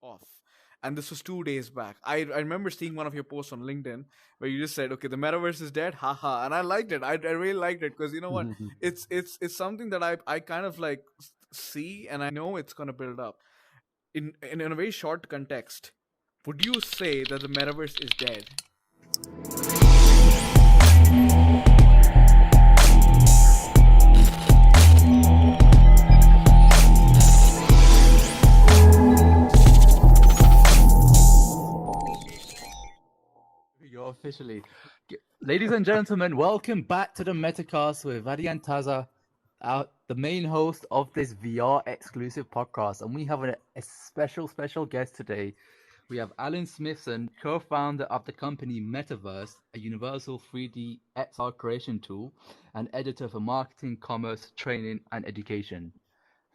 off. And this was 2 days back. I remember seeing one of your posts on LinkedIn where you just said, "Okay, the metaverse is dead." Haha, and I liked it. I really liked it because you know what? It's something that I kind of like see, and I know it's gonna build up in a very short context. Would you say that the metaverse is dead? You're officially. Ladies and gentlemen, welcome back to the Metacast with Adi and Taza, the main host of this VR exclusive podcast. And we have a special guest today. We have Alan Smithson, co-founder of the company METAVERSE, a universal 3D XR creation tool, and editor for marketing, commerce, training, and education.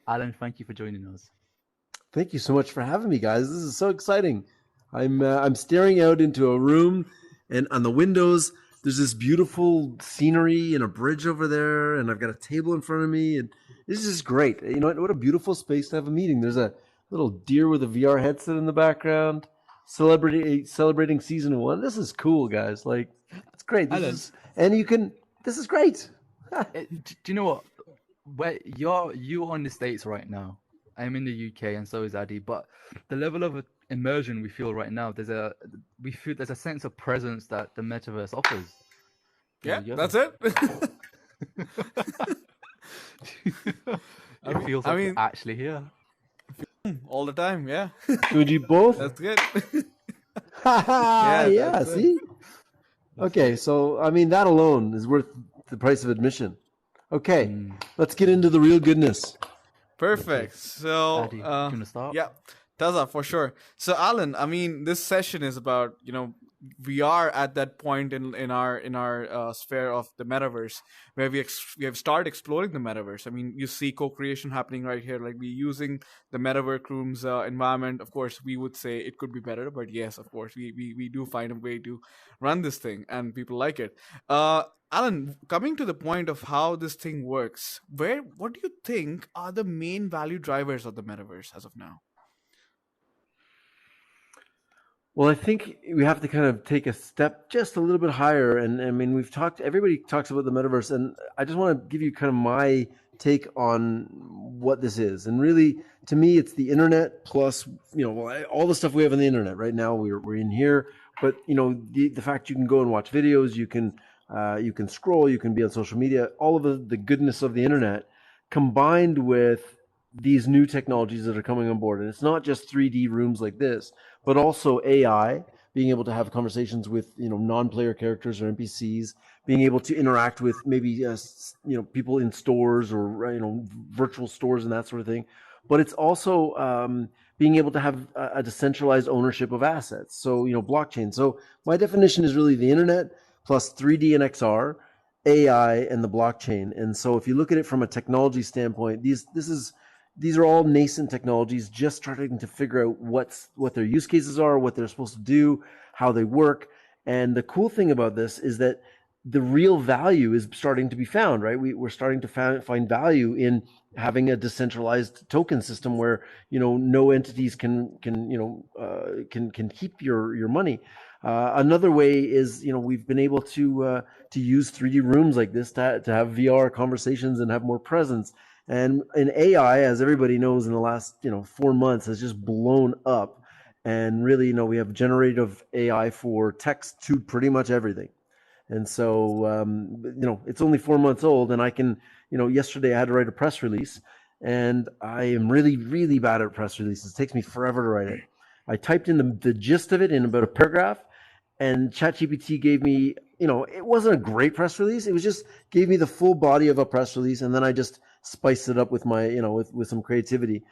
Alan, thank you for joining us. Thank you so much for having me, guys. This is so exciting. I'm staring out into a room, and on the windows, there's this beautiful scenery and a bridge over there, and I've got a table in front of me, and this is great. You know what a beautiful space to have a meeting. There's a little deer with a VR headset in the background, celebrating season 1. This is cool, guys. Like, it's great. This is great. Do you know what? Where you're on the States right now. I'm in the UK, and so is Adi. But the level of immersion we feel right now, there's a sense of presence that the metaverse offers. Yeah, that's it. It feels like you're actually here all the time. Yeah, Could you both? that's good. Yeah. See. Okay, so I mean that alone is worth the price of admission. Okay, let's get into the real goodness. Perfect. So, Adi, do you want to start? Yeah, Taza, for sure. So, Alan, I mean, this session is about, we are at that point in our sphere of the metaverse where we have started exploring the metaverse. I mean, you see co-creation happening right here. Like, we're using the metaverse rooms environment. Of course, we would say it could be better, but yes, of course, we do find a way to run this thing, and people like it. Alan, coming to the point of how this thing works, what do you think are the main value drivers of the metaverse as of now? Well, I think we have to kind of take a step just a little bit higher. And I mean, everybody talks about the metaverse, and I just want to give you kind of my take on what this is. And really, to me, it's the internet plus, all the stuff we have on the internet right now. We're in here, but the fact you can go and watch videos, you can scroll, you can be on social media, all of the goodness of the internet combined with these new technologies that are coming on board. And it's not just 3D rooms like this, but also AI, being able to have conversations with non-player characters or NPCs, being able to interact with maybe people in stores or virtual stores and that sort of thing. But it's also being able to have a decentralized ownership of assets. So blockchain. So my definition is really the internet plus 3D and XR, AI, and the blockchain. And so if you look at it from a technology standpoint, these are all nascent technologies, just starting to figure out what their use cases are, what they're supposed to do, how they work. And the cool thing about this is that the real value is starting to be found, right? We're starting to find value in having a decentralized token system where no entities can keep your money. Another way is we've been able to use 3D rooms like this to have VR conversations and have more presence. And in AI, as everybody knows, in the last 4 months has just blown up. And really, we have generative AI for text to pretty much everything. And so, it's only 4 months old, and I can, yesterday I had to write a press release, and I am really, really bad at press releases. It takes me forever to write it. I typed in the gist of it in about a paragraph, and ChatGPT gave me, it wasn't a great press release. It was just gave me the full body of a press release, and then I just spiced it up with my, with some creativity.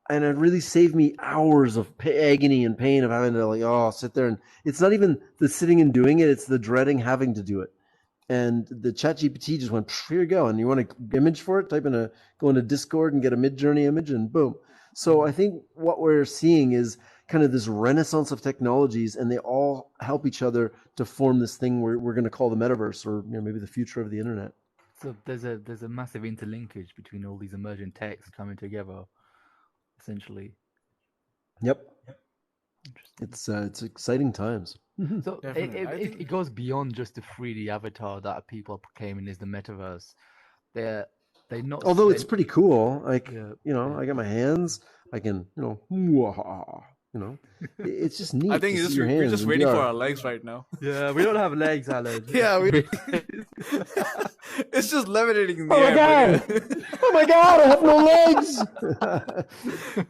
And it really saved me hours of agony and pain of having to sit there. And it's not even the sitting and doing it. It's the dreading having to do it. And the ChatGPT just went, here you go. And you want an image for it? Go into Discord and get a Midjourney image, and boom. So I think what we're seeing is kind of this renaissance of technologies, and they all help each other to form this thing we're going to call the metaverse, or maybe the future of the internet. So there's a massive interlinkage between all these emerging techs coming together, essentially. Yep. It's exciting times. So Definitely. I it think goes beyond just the 3D avatar that people are proclaiming is the metaverse. They're they not s- Although they it's pretty cool. Like, yeah I got my hands. I can, it's just I neat to think see your we're hands just in waiting for our VR. legs right now. yeah we don't have legs, Alan. Yeah, it's just levitating in the Oh my air, god! but Oh my god! I have no legs.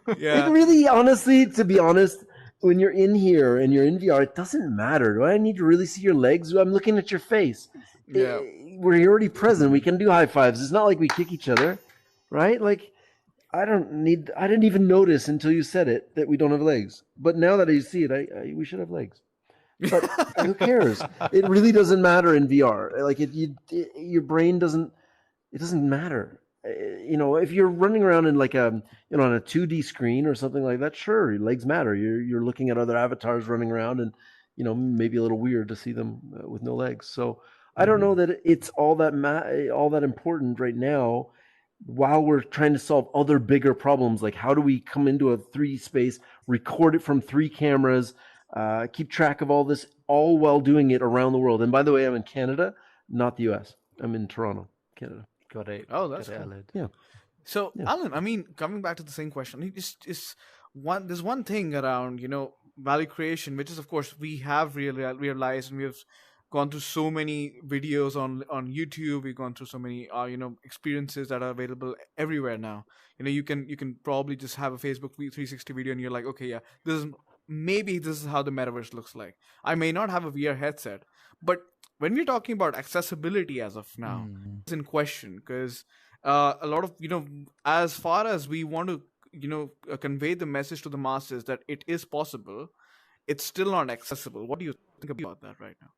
It yeah. really, honestly, to be honest, when you're in here and you're in VR, it doesn't matter. Do I need to really see your legs? I'm looking at your face. Yeah. We're already present. We can do high fives. It's not like we kick each other, right? Like, I didn't even notice until you said it that we don't have legs. But now that I see it, we should have legs. But who cares? It really doesn't matter in VR. Like, your brain doesn't, it doesn't matter. If you're running around in like on a 2D screen or something like that, sure, your legs matter. You're looking at other avatars running around, and maybe a little weird to see them with no legs. So I don't know that it's all that important right now. While we're trying to solve other bigger problems, like how do we come into a 3D space, record it from 3 cameras, keep track of all this, all while doing it around the world. And by the way, I'm in Canada, not the U.S. I'm in Toronto, Canada. Oh, Got that's it, cool. Alan. Yeah. So, Yeah. Alan, I mean, coming back to the same question, it's one. There's one thing around value creation, which is of course we have realized, and we have gone through so many videos on YouTube. We've gone through so many experiences that are available everywhere now. You can probably just have a Facebook 360 video, and you're like, okay, yeah, this is how the metaverse looks like. I may not have a VR headset, but when we're talking about accessibility as of now, Mm. it's in question because a lot of as far as we want to convey the message to the masses that it is possible, it's still not accessible. What do you think about that right now?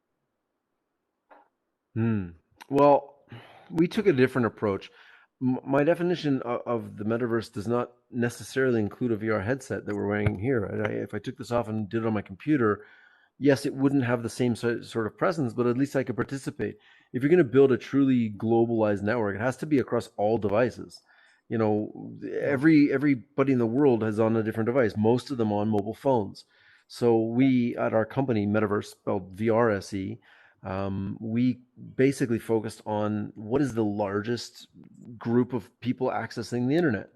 Hmm. Well, we took a different approach. My definition of the metaverse does not necessarily include a VR headset that we're wearing here. If I took this off and did it on my computer, yes, it wouldn't have the same sort of presence, but at least I could participate. If you're going to build a truly globalized network, it has to be across all devices. Yeah. Everybody in the world has on a different device, most of them on mobile phones. So we at our company, Metaverse, spelled VRSE, we basically focused on what is the largest group of people accessing the internet,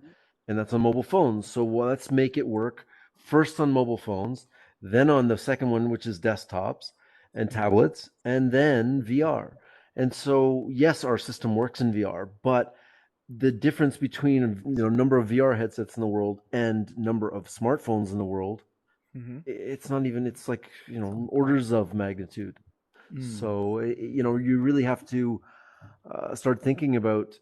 and that's on mobile phones. So let's make it work first on mobile phones, then on the second one, which is desktops and tablets, and then VR. And so, yes, our system works in VR, but the difference between number of VR headsets in the world and number of smartphones in the world, Mm-hmm. it's not even. It's like orders of magnitude. Mm. So you really have to start thinking about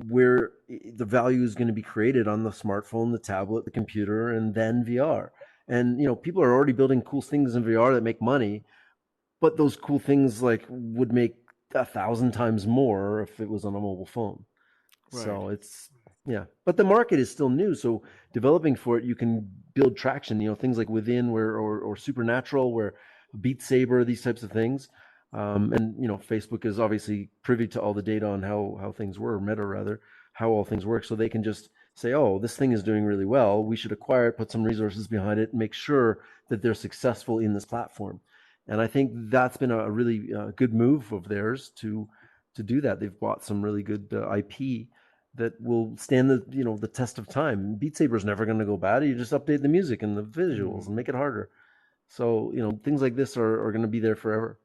where the value is going to be created on the smartphone, the tablet, the computer, and then VR. And people are already building cool things in VR that make money, but those cool things like would make 1,000 times more if it was on a mobile phone. Right. So it's yeah, but the market is still new. So developing for it, you can build traction. Things like Within, where or Supernatural, where Beat Saber, these types of things. And Facebook is obviously privy to all the data on how things were, Meta rather, how all things work. So they can just say, oh, this thing is doing really well. We should acquire it, put some resources behind it, and make sure that they're successful in this platform. And I think that's been a really good move of theirs to do that. They've bought some really good IP that will stand the test of time. Beat Saber's never going to go bad. You just update the music and the visuals and make it harder. So things like this are going to be there forever.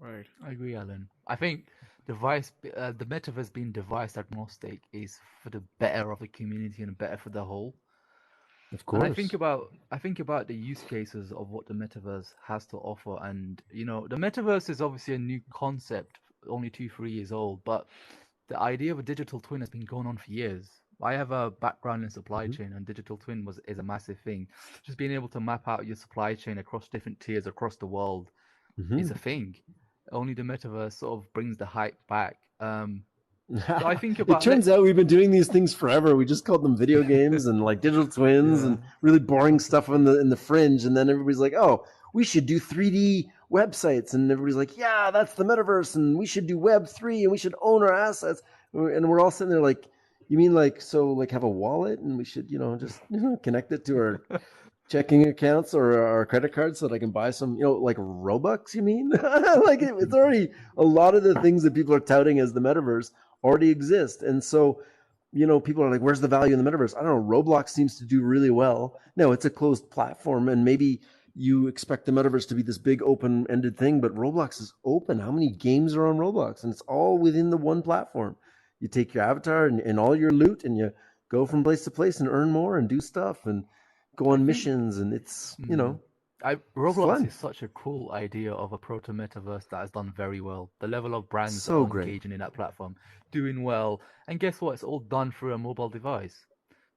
Right. I agree, Alan. I think the metaverse being device agnostic is for the better of the community and better for the whole. Of And course. I think about the use cases of what the metaverse has to offer. And the metaverse is obviously a new concept, only 2, 3 years old, but the idea of a digital twin has been going on for years. I have a background in supply Mhm. chain, and digital twin is a massive thing. Just being able to map out your supply chain across different tiers across the world is a Mhm. thing. Only the metaverse sort of brings the hype back. So I think It about turns out we've been doing these things forever. We just called them video games and like digital twins yeah, and really boring stuff in the fringe. And then everybody's like, "Oh, we should do 3D websites." And everybody's like, "Yeah, that's the metaverse, and we should do Web3, and we should own our assets." And we're all sitting there like, "You mean like have a wallet, and we should just connect it to our checking accounts or credit cards so that I can buy some, like Robux, you mean? Like it's already a lot of the things that people are touting as the metaverse already exist. And so, people are like, where's the value in the metaverse? I don't know. Roblox seems to do really well. No, it's a closed platform, and maybe you expect the metaverse to be this big open-ended thing, but Roblox is open. How many games are on Roblox? And it's all within the one platform. You take your avatar and all your loot, and you go from place to place and earn more and do stuff and go I on think missions, and it's it's Roblox fun. is such a cool idea of a proto metaverse that has done very well. The level of brands that So are great. engaging in that platform, doing well, and guess what? It's all done through a mobile device.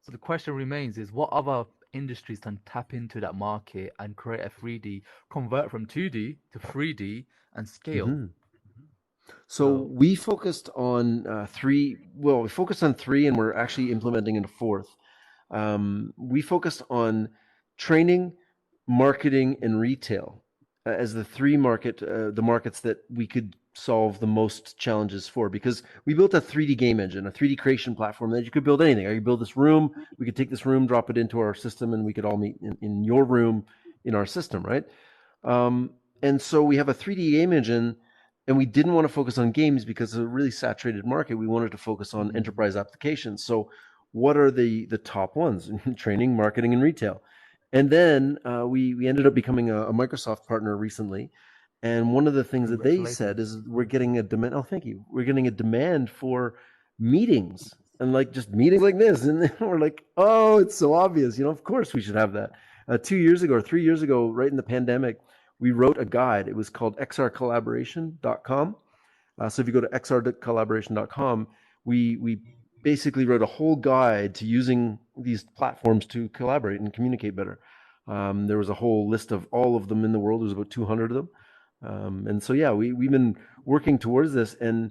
So the question remains: is what other industries can tap into that market and create a 3D, convert from 2D to 3D, and scale? Hmm. So So we focused on three. Well, we focused on three, and we're actually implementing in a fourth. We focused on training, marketing, and retail as the the markets that we could solve the most challenges for. Because we built a 3D game engine, a 3D creation platform that you could build anything. You could build this room. We could take this room, drop it into our system, and we could all meet in your room in our system, right? Um, and so we have a 3D game engine, and we didn't want to focus on games because it's a really saturated market. We wanted to focus on enterprise applications. So, what are the top ones? Training, marketing, and retail. And then we ended up becoming a Microsoft partner recently. And one of the things that they said congratulations. is we're getting a demand. Oh, thank you. We're getting a demand for meetings and like just meetings like this. And then we're like, oh, it's so obvious. Of course we should have that. 2 years ago or 3 years ago, right in the pandemic, we wrote a guide. It was called xrcollaboration.com. So if you go to xrcollaboration.com, we basically wrote a whole guide to using these platforms to collaborate and communicate better. There was a whole list of all of them in the world. There's about 200 of them. And so, yeah, we've been working towards this. And,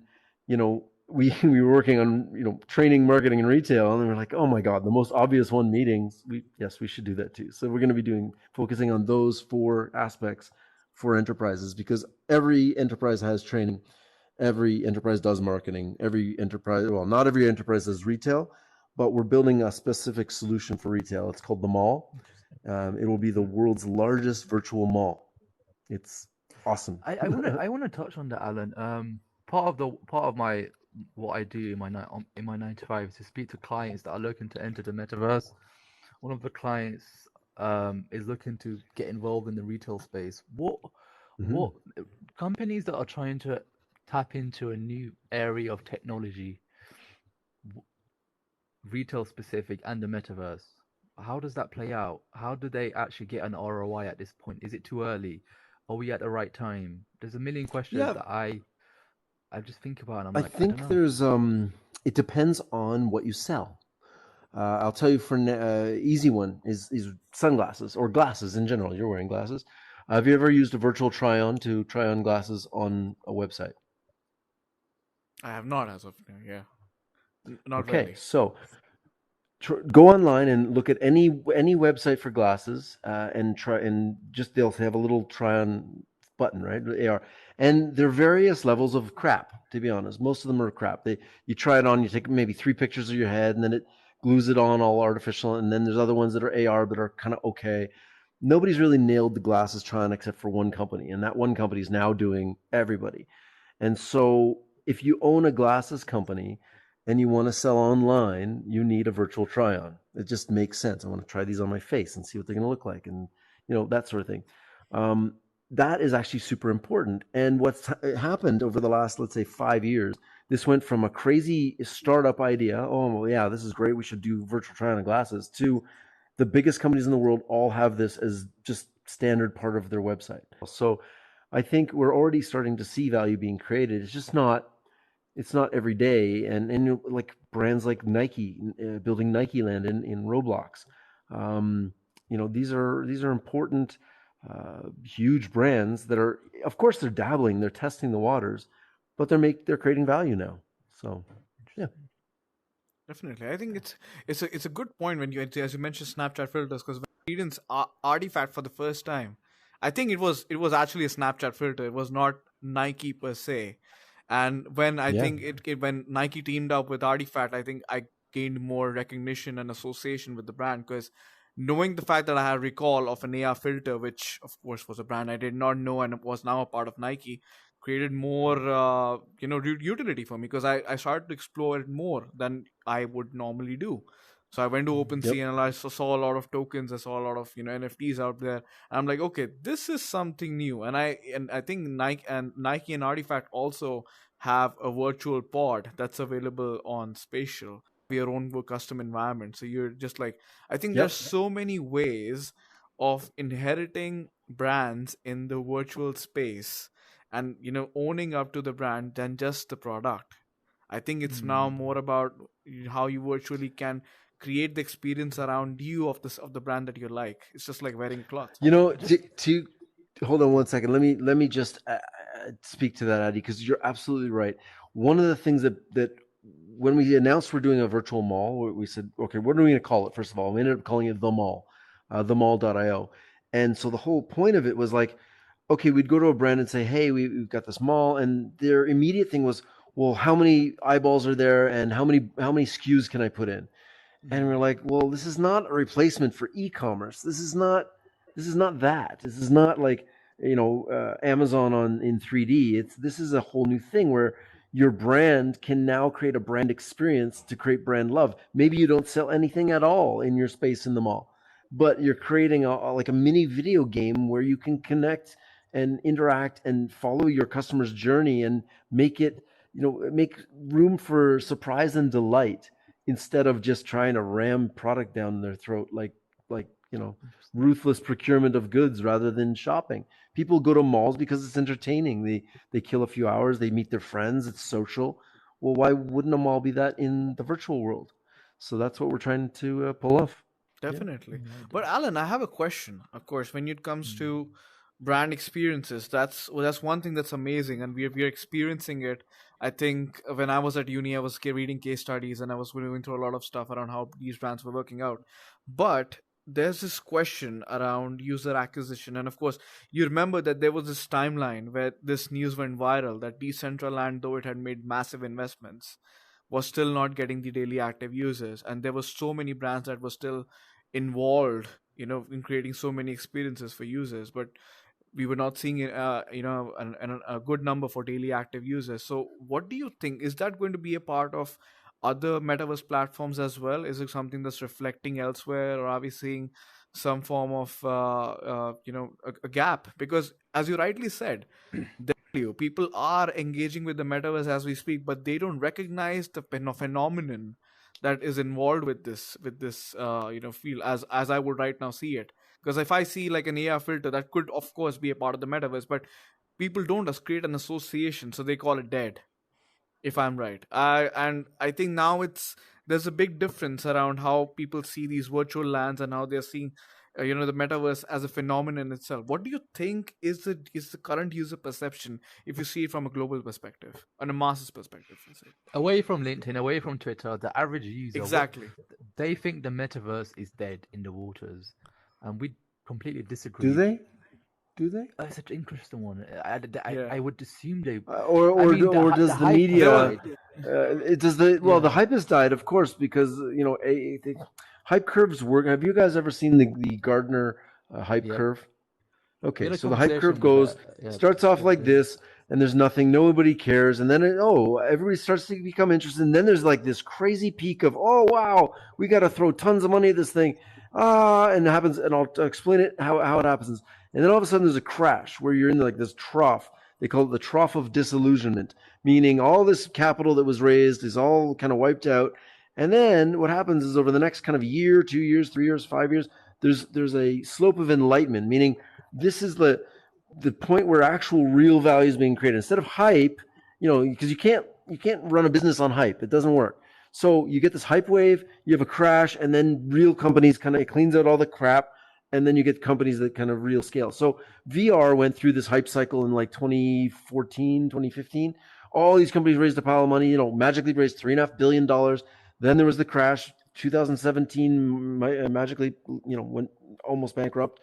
we were working on, training, marketing, and retail. And then we're like, oh my God, the most obvious one, meetings. Yes, we should do that too. So we're going to be focusing on those four aspects for enterprises, because every enterprise has training. Every enterprise does marketing. Not every enterprise does retail, but we're building a specific solution for retail. It's called the mall. Interesting. It will be the world's largest virtual mall. It's awesome. I wanna touch on that, Alan. Part of my what I do in in my 9 to 5 is to speak to clients that are looking to enter the metaverse. One of the clients is looking to get involved in the retail space. Mhm. What companies that are trying to tap into a new area of technology, retail specific, and the metaverse? How does that play out? How do they actually get an ROI at this point? Is it too early? Are we at the right time? There's a million questions Yeah, that I just think about, and I'm I like, I don't think know. there's it depends on what you sell. I'll tell you for easy one is sunglasses or glasses in general. You're wearing glasses. Have you ever used a virtual try-on to try on glasses on a website? I have not as of now. Yeah, not Okay, really. so go online and look at any website for glasses, and try and just they'll have a little try on button, right? AR, and there are various levels of crap. To be honest, most of them are crap. You try it on, you take maybe 3 pictures of your head, and then it glues it on all artificial. And then there's other ones that are AR that are kind of okay. Nobody's really nailed the glasses try on except for one company, and that one company is now doing everybody. And so if you own a glasses company and you want to sell online, you need a virtual try on. It just makes sense. I want to try these on my face and see what they're going to look like, and that sort of thing. Um, that is actually super important. And what's happened over the last, let's say, 5 years, this went from a crazy startup idea, oh well, yeah, this is great, we should do virtual try on glasses, to the biggest companies in the world all have this as just standard part of their website. So I think we're already starting to see value being created. It's not every day. And like brands like Nike, building Nike Land in Roblox. These are important, huge brands that are, of course, they're dabbling, they're testing the waters, but they're creating value now. So yeah. Interesting. Definitely, I think it's a good point when you, as you mentioned, Snapchat filters, because when I experienced Artifact for the first time, I think it was actually a Snapchat filter. It was not Nike per se. And when I Yeah. think when Nike teamed up with Artifact, I think I gained more recognition and association with the brand, because knowing the fact that I had recall of an AR filter, which of course was a brand I did not know and was now a part of Nike, created more utility for me because I started to explore it more than I would normally do. So I went to Yep. OpenSea and I saw a lot of tokens. I saw a lot of NFTs out there. And I'm like, okay, this is something new. And I think Nike and Artifact also have a virtual pod that's available on Spatial, your own custom environment. So you're just like, I think there's Yep. so many ways of inheriting brands in the virtual space and owning up to the brand than just the product. I think it's now more about how you virtually can create the experience around you of the brand that you like. It's just like wearing cloth. To hold on one second. Let me just speak to that, Adi, because you're absolutely right. One of the things that when we announced we're doing a virtual mall, we said, okay, what are we going to call it? First of all, we ended up calling it the mall, themall.io. And so the whole point of it was like, okay, we'd go to a brand and say, hey, we've got this mall, and their immediate thing was, well, how many eyeballs are there, and how many SKUs can I put in? And we're like, well, this is not a replacement for e-commerce. This is not that. This is not like Amazon on in 3D. This is a whole new thing where your brand can now create a brand experience to create brand love. Maybe you don't sell anything at all in your space in the mall, but you're creating like a mini video game where you can connect and interact and follow your customer's journey and make room for surprise and delight instead of just trying to ram product down their throat like ruthless procurement of goods rather than shopping. People go to malls because it's entertaining. They kill a few hours, they meet their friends, it's social. Well, why wouldn't a mall be that in the virtual world? So that's what we're trying to pull off. Yeah. Definitely. But Alan, I have a question. Of course, when it comes to brand experiences, that's one thing that's amazing, and we're experiencing it. I think when I was at uni, I was reading case studies, and I was going through a lot of stuff around how these brands were working out. But there's this question around user acquisition, and of course, you remember that there was this timeline where this news went viral that Decentraland, though it had made massive investments, was still not getting the daily active users, and there were so many brands that were still involved in creating so many experiences for users, but we were not seeing a good number for daily active users. So what do you think, is that going to be a part of other metaverse platforms as well? Is it something that's reflecting elsewhere, or are we seeing some form of a gap? Because as you rightly said, people are engaging with the metaverse as we speak, but they don't recognize the phenomenon that is involved with this field as I would right now see it. Because if I see like an AR filter, that could of course be a part of the metaverse, but people don't just create an association, so they call it dead, if I'm right. I think now there's a big difference around how people see these virtual lands and how they're seeing the metaverse as a phenomenon itself. What do you think is the current user perception, if you see it from a global perspective, on a masses perspective, let's say? Away from LinkedIn, away from Twitter, the average user, Exactly. they think the metaverse is dead in the waters, and we completely disagree. Do they? Do they? That's such an interesting one. I Yeah. would assume they. Or does the hype media? died. It does the well. The hype has died, of course, because the hype curves work. Have you guys ever seen the Gardner hype Yep. curve? We Okay, had a so the hype curve conversation with goes starts off like this, and there's nothing, nobody cares, and then everybody starts to become interested, and then there's like this crazy peak of, oh wow, we got to throw tons of money at this thing, and it happens, and I'll explain it how it happens, and then all of a sudden there's a crash where you're in like this trough. They call it the trough of disillusionment, meaning all this capital that was raised is all kind of wiped out, and then what happens is over the next kind of year, 2 years, 3 years, 5 years, there's a slope of enlightenment, meaning this is the point where actual real value is being created instead of hype, because you can't run a business on hype. It doesn't work. So you get this hype wave, you have a crash, and then real companies it cleans out all the crap, and then you get companies that kind of real scale. So VR went through this hype cycle in like 2014, 2015. All these companies raised a pile of money, Magic Leap raised $3.5 billion. Then there was the crash, 2017, Magic Leap, went almost bankrupt.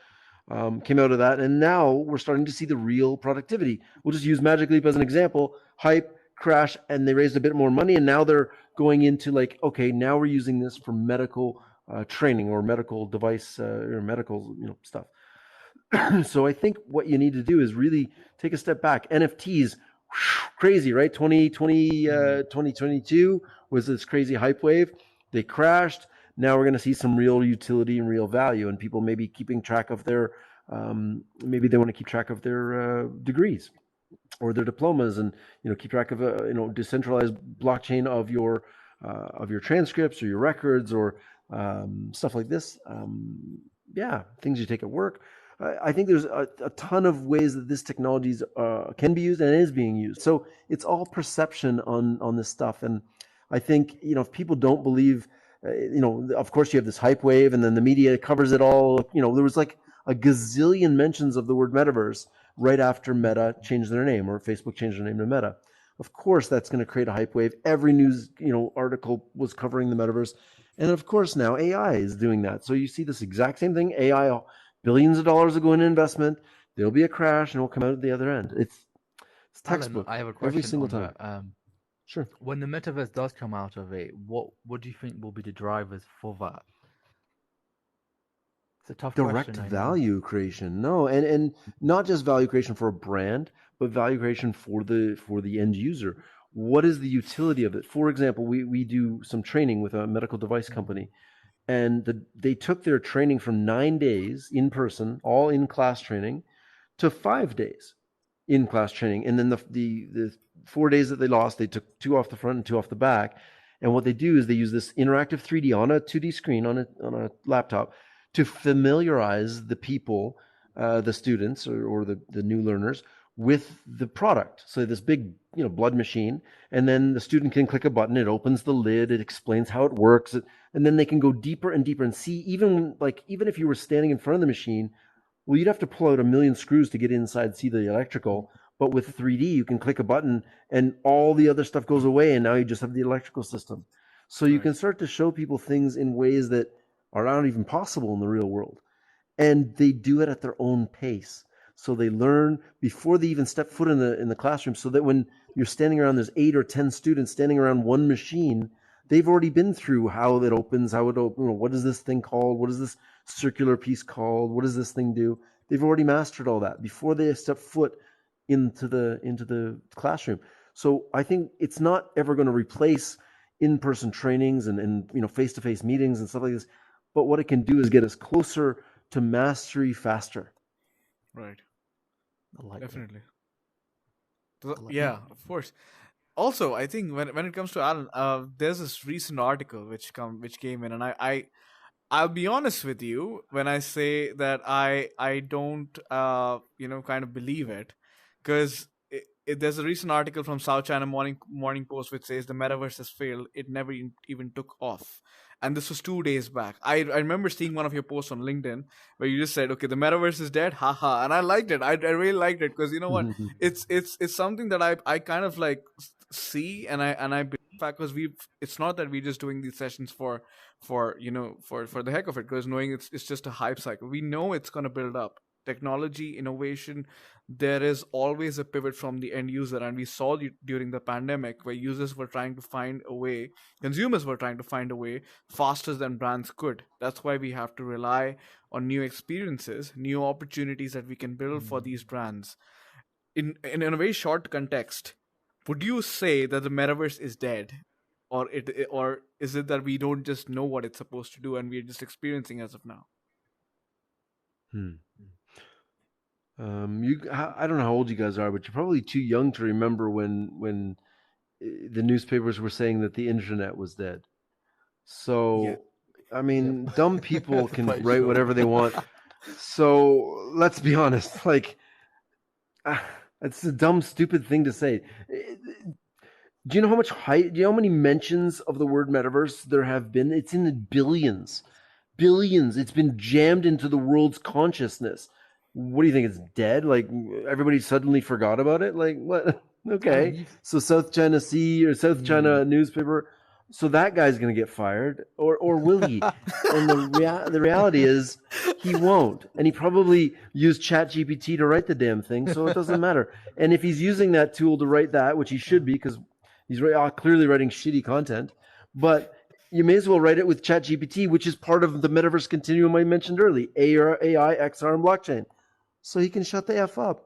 Came out of that, and now we're starting to see the real productivity. We'll just use Magic Leap as an example. Hype, crash, and they raised a bit more money, and now they're going into like, okay, now we're using this for medical training or medical device or medical stuff. So I think what you need to do is really take a step back. NFTs, crazy, right? 2022 was this crazy hype wave. They crashed. Now we're going to see some real utility and real value, and people maybe keeping track of their, maybe they want to keep track of their degrees or their diplomas, and keep track of a decentralized blockchain of your transcripts or your records or stuff like this. Yeah, things you take at work. I think there's a ton of ways that this technology can be used and is being used. So it's all perception on this stuff. And I think, if people don't believe, of course you have this hype wave and then the media covers it all. There was like a gazillion mentions of the word metaverse right after Meta changed their name, or Facebook changed their name to Meta. Of course, that's going to create a hype wave. Every news, article was covering the metaverse. And of course now AI is doing that. So you see this exact same thing. AI, billions of dollars will go into investment. There'll be a crash, and we'll come out at the other end. It's textbook. Alan, I have a question every single on time. that. Sure. When the metaverse does come out of it, what do you think will be the drivers for that? It's a tough Direct question. value creation. No, and not just value creation for a brand, but value creation for the end user. What is the utility of it? For example, we do some training with a medical device company, and they took their training from 9 days in person, all in class training, to 5 days in class training. And then the 4 days that they lost, they took 2 off the front and 2 off the back. And what they do is they use this interactive 3D on a 2D screen on a laptop to familiarize the people, the students or the new learners, with the product. So this big, blood machine, and then the student can click a button, it opens the lid, it explains how it works, and then they can go deeper and deeper and see, even if you were standing in front of the machine, well, you'd have to pull out a million screws to get inside, see the electrical. But with 3D, you can click a button and all the other stuff goes away, and now you just have the electrical system. So you can start to show people things in ways that are not even possible in the real world. And they do it at their own pace. So they learn before they even step foot in the classroom, so that when you're standing around, there's 8 or 10 students standing around one machine, they've already been through how it opens, what is this thing called? What is this circular piece called? What does this thing do? They've already mastered all that before they step foot into the classroom. So I think it's not ever going to replace in-person trainings and face-to-face meetings and stuff like this. But what it can do is get us closer to mastery faster. Right. Definitely. Yeah, of course. Also, I think when it comes to Alan, there's this recent article which came in, and I'll be honest with you when I say that I don't kind of believe it, because there's a recent article from South China Morning Post which says the metaverse has failed. It never even took off. And this was 2 days back. I remember seeing one of your posts on LinkedIn where you just said, okay, the metaverse is dead, haha. And I liked it. I really liked it, because you know what? It's something that I kind of like see, and I believe, because it's not that we're just doing these sessions for the heck of it, because knowing it's just a hype cycle. We know it's gonna build up. Technology, innovation, there is always a pivot from the end user, and we saw it during the pandemic where consumers were trying to find a way faster than brands could. That's why we have to rely on new experiences, new opportunities that we can build for these brands. In a very short context, would you say that the metaverse is dead, or is it that we don't just know what it's supposed to do and we're just experiencing as of now? I don't know how old you guys are, but you're probably too young to remember when the newspapers were saying that the internet was dead. So, Yeah. I mean, dumb people can write whatever they want. So let's be honest, it's a dumb, stupid thing to say. Do you know how much hype? Do you know how many mentions of the word metaverse there have been? It's in the billions. It's been jammed into the world's consciousness. What do you think? It's dead? Like everybody suddenly forgot about it? Like what? Okay. So South China Sea or South China newspaper. So that guy's going to get fired, or will he? And the reality is he won't. And he probably used ChatGPT to write the damn thing, so it doesn't matter. And if he's using that tool to write that, which he should be, because he's clearly writing shitty content, but you may as well write it with ChatGPT, which is part of the metaverse continuum I mentioned earlier, AI, XR, and blockchain. So he can shut the F up.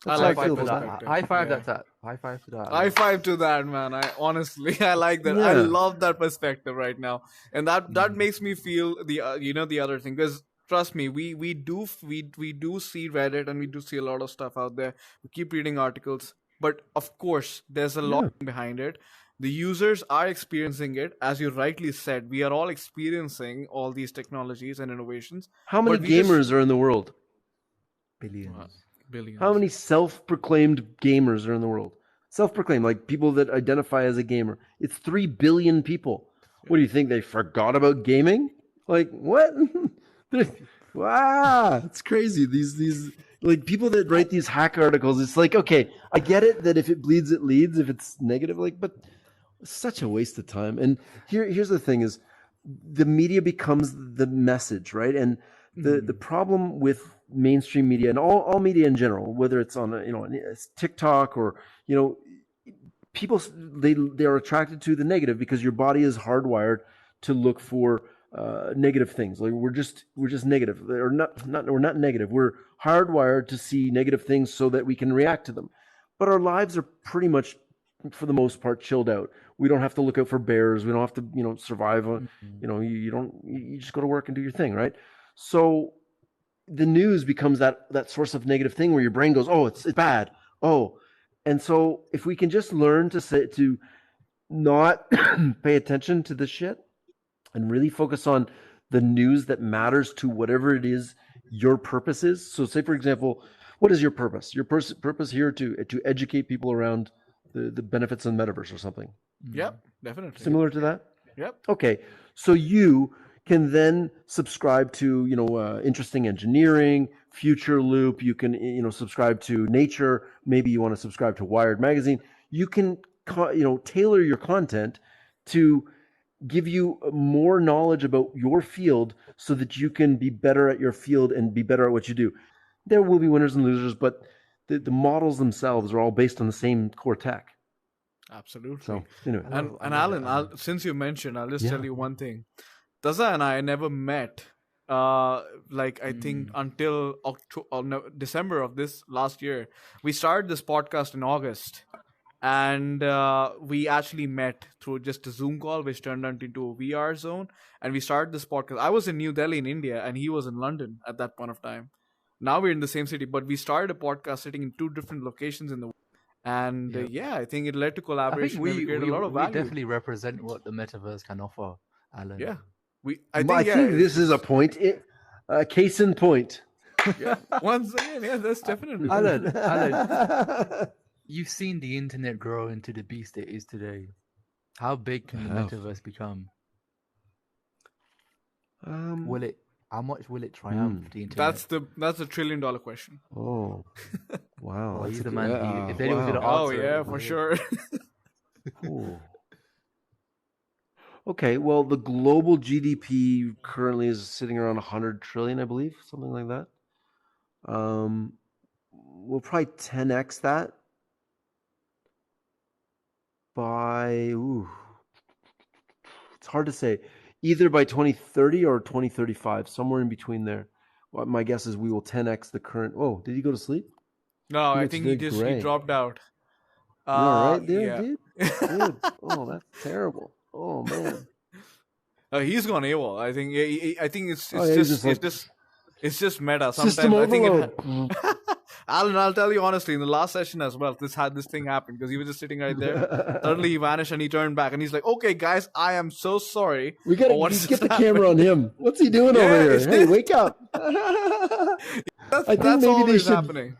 I That's how High like I that feel five to about that. that. perspective. High five Yeah. that. High five to that. High five to that, man. I honestly, I like that. I Yeah. love that perspective right now, and that makes me feel the the other thing, because trust me, we do see Reddit, and we do see a lot of stuff out there. We keep reading articles, but of course, there's a lot Yeah. behind it. The users are experiencing it, as you rightly said. We are all experiencing all these technologies and innovations. How many But we just gamers are in the world? Billions. billions. How many self-proclaimed gamers are in the world? Self-proclaimed, like people that identify as a gamer. It's 3 billion people. What do you think? They forgot about gaming? Like what? Wow, it's crazy. These like people that write these hack articles. It's like, okay, I get it that if it bleeds, it leads. If it's negative, like, but it's such a waste of time. And here's the thing: is the media becomes the message, right? And the problem with mainstream media and all media in general, whether it's on it's TikTok or people, they are attracted to the negative because your body is hardwired to look for negative things. Like we're just negative, or we're not negative. We're hardwired to see negative things so that we can react to them. But our lives are pretty much, for the most part, chilled out. We don't have to look out for bears. We don't have to survive on. You just go to work and do your thing, right? So the news becomes that source of negative thing where your brain goes, oh, it's bad. Oh, and so if we can just learn to not pay attention to this shit and really focus on the news that matters to whatever it is your purpose is. So say, for example, what is your purpose? Your purpose here to educate people around the benefits of the metaverse or something. Yep, definitely. Similar to that? Yep. Okay. So you can then subscribe to, interesting engineering, Future Loop. You can, subscribe to Nature. Maybe you want to subscribe to Wired Magazine. You can, tailor your content to give you more knowledge about your field so that you can be better at your field and be better at what you do. There will be winners and losers, but the models themselves are all based on the same core tech. Absolutely. So, anyway. And Alan, since you mentioned, I'll just tell you one thing. Taza and I never met, I think until December of this last year. We started this podcast in August, and we actually met through just a Zoom call, which turned into a VR zone. And we started this podcast. I was in New Delhi in India, and he was in London at that point of time. Now we're in the same city, but we started a podcast sitting in 2 different locations in the world. And I think it led to collaboration. I think we created a lot of value. We definitely represent what the metaverse can offer, Alan. Yeah. I think this is a point. Case in point. Yeah. Once again, that's definitely. Alan, you've seen the internet grow into the beast it is today. How big can the metaverse become? How much will it triumph the internet? That's a $1 trillion question. Oh, wow! Oh, he's the man. If anyone could answer, oh yeah, for sure. Cool. Okay, well, the global GDP currently is sitting around 100 trillion, I believe, something like that. We'll probably 10x that by it's hard to say. Either by 2030 or 2035, somewhere in between there. Well, my guess is we will 10x the current. Oh, did he go to sleep? No, I think he dropped out. You all right there, yeah. dude? Dude? Oh, that's terrible. Oh man. He's gone AWOL. I think. I think it's just meta. Sometimes System I think overload. Alan, I'll tell you honestly, in the last session as well, this thing happened because he was just sitting right there. Suddenly he vanished and he turned back and he's like, "Okay, guys, I am so sorry." We gotta get the camera on him. What's he doing over here? Hey, wake up! That's always happening.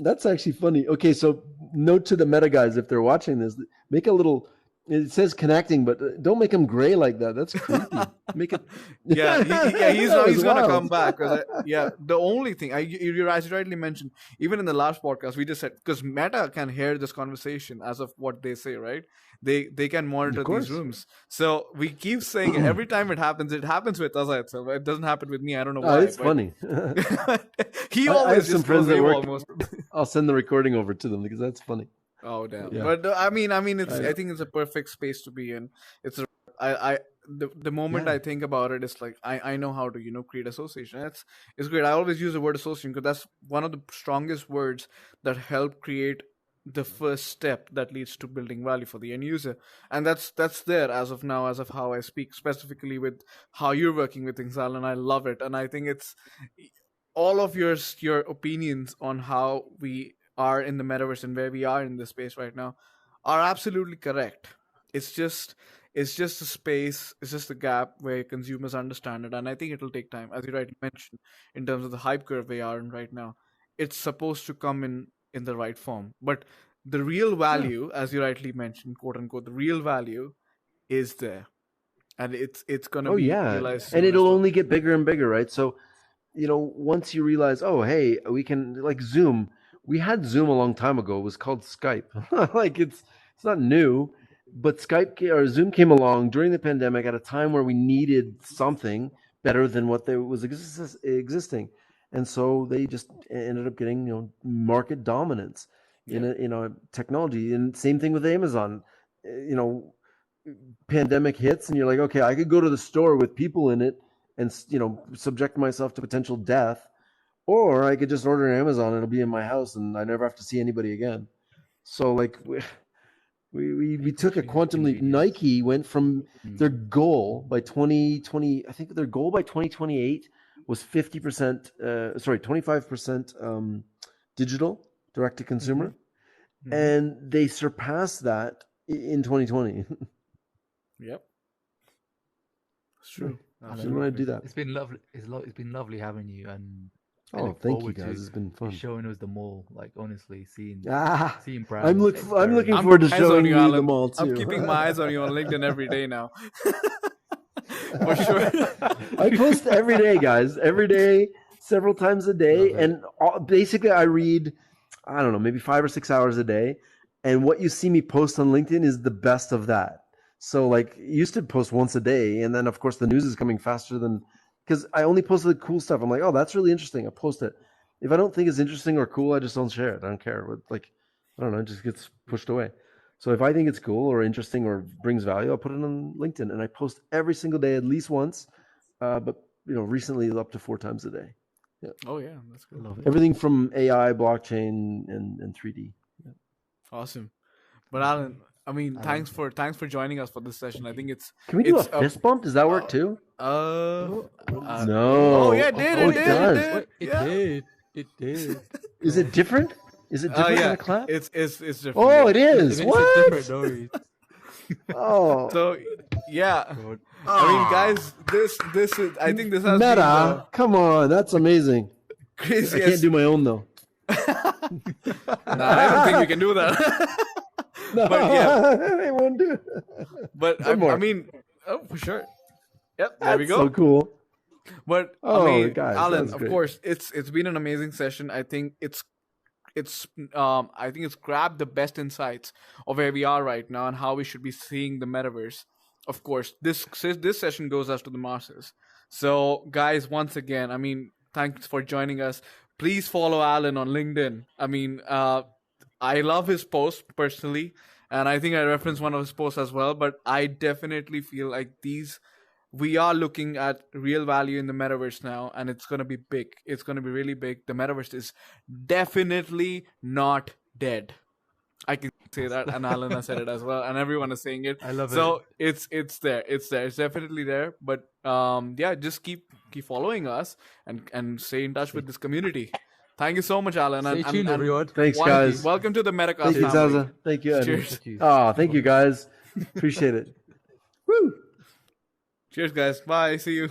That's actually funny. Okay, so note to the meta guys, if they're watching this, make a little. It says connecting, but don't make him gray like that. That's creepy. Make it. He's gonna come back. The only thing you rightly mentioned, even in the last podcast, we just said because Meta can hear this conversation as of what they say, right? They can monitor these rooms. So we keep saying it every time it happens. It happens with Taza itself. It doesn't happen with me. I don't know why. It's funny. He always I have some friends that work. almost. I'll send the recording over to them because that's funny. Oh damn! Yeah. But I mean, it's. I- I think it's a perfect space to be in. It's. The moment Yeah. I think about it, it's like I know how to create association. It's great. I always use the word association because that's one of the strongest words that help create the first step that leads to building value for the end user, and that's there as of now, as of how I speak specifically with how you're working with things, Alan. I love it, and I think it's all of your opinions on how we are in the metaverse and where we are in this space right now are absolutely correct. It's just a space, it's just a gap where consumers understand it, and I think it'll take time, as you rightly mentioned, in terms of the hype curve we are in right now. It's supposed to come in the right form, but the real Yeah. value, as you rightly mentioned, quote unquote, the real value is there, and it's gonna Oh be yeah, realized and soon as it'll well. only get bigger and bigger, right? So, once you realize, oh, hey, we can like Zoom. We had Zoom a long time ago. It was called Skype. Like it's not new, but or Zoom came along during the pandemic at a time where we needed something better than what there was existing, and so they just ended up getting market dominance in Yeah, technology. And same thing with Amazon. You know, pandemic hits and you're like, okay, I could go to the store with people in it and subject myself to potential death, or I could just order on Amazon and it'll be in my house and I never have to see anybody again. So like we People took a choose quantum leap. convenience. Nike went from Mm. their goal by 2020, I think their goal by 2028 was 50%, sorry, 25% digital, direct to mm-hmm. consumer, Mm-hmm. and they surpassed that in 2020. Yep, it's true, We want to absolutely. do that. It's been lovely. It's been lovely having you, and I Oh, look thank you forward to guys. It's been you fun. showing us the mall. Like honestly, Ah, seeing brands. It's I'm very looking I'm forward to keeping eyes on showing you, you the Alan. mall I'm too. keeping my eyes on you on LinkedIn every day now. For sure. I post every day, guys. Every day, several times a day, love it. and basically I read, I don't know, maybe 5 or 6 hours a day. And what you see me post on LinkedIn is the best of that. So like, used to post once a day, and then of course the news is coming faster than because I only post the cool stuff. I'm like, oh, that's really interesting. I post it. If I don't think it's interesting or cool, I just don't share it. I don't care. Like, I don't know, it just gets pushed away. So if I think it's cool or interesting or brings value, I'll put it on LinkedIn, and I post every single day at least once. But recently up to 4 times a day. Yeah. Oh yeah, that's good. Love it. Everything from AI, blockchain, and 3D. Yeah. Awesome. But Alan, I mean, Alan. thanks for joining us for this session. I think Can we do a it's fist bump? Does that work uh, too? uh, No. oh yeah, it did, Oh, it it did, does. it Wait, did. it Yeah. did. It did. Is it different? Is it different than Yeah, a clap? it's different. Oh, Yeah. it It is. makes a different What? noise. Oh. So yeah, God. I mean, guys, this is, I think this has been Meta. the Come on. That's amazing. I craziest. can't do my own though. Nah, I don't think we can do that. No, But yeah, I won't do it. but One I more. mean, oh for sure. Yep, there we That's go. so cool. But Oh, I mean, guys, Alan, that's of great. course, it's been an amazing session. I think I think it's grabbed the best insights of where we are right now and how we should be seeing the metaverse. Of course, this session goes out to the masses. So, guys, once again, I mean, thanks for joining us. Please follow Alan on LinkedIn. I mean, I love his posts personally, and I think I referenced one of his posts as well. But I definitely feel like we are looking at real value in the metaverse now, and it's going to be big. It's going to be really big. The metaverse is definitely not dead. I can say that, and Alan has said it as well, and everyone is saying it. I love So it's there. It's there. It's definitely there. But yeah, just keep following us and stay in touch with this community. Thank you so much, Alan. Stay tuned, And everyone. Thanks, guys. welcome to the Metacast Thank you, family. Taza. Thank you, Eddie. Cheers. Thank you. Oh, thank you, guys. Appreciate it. Woo. Cheers, guys. Bye. See you.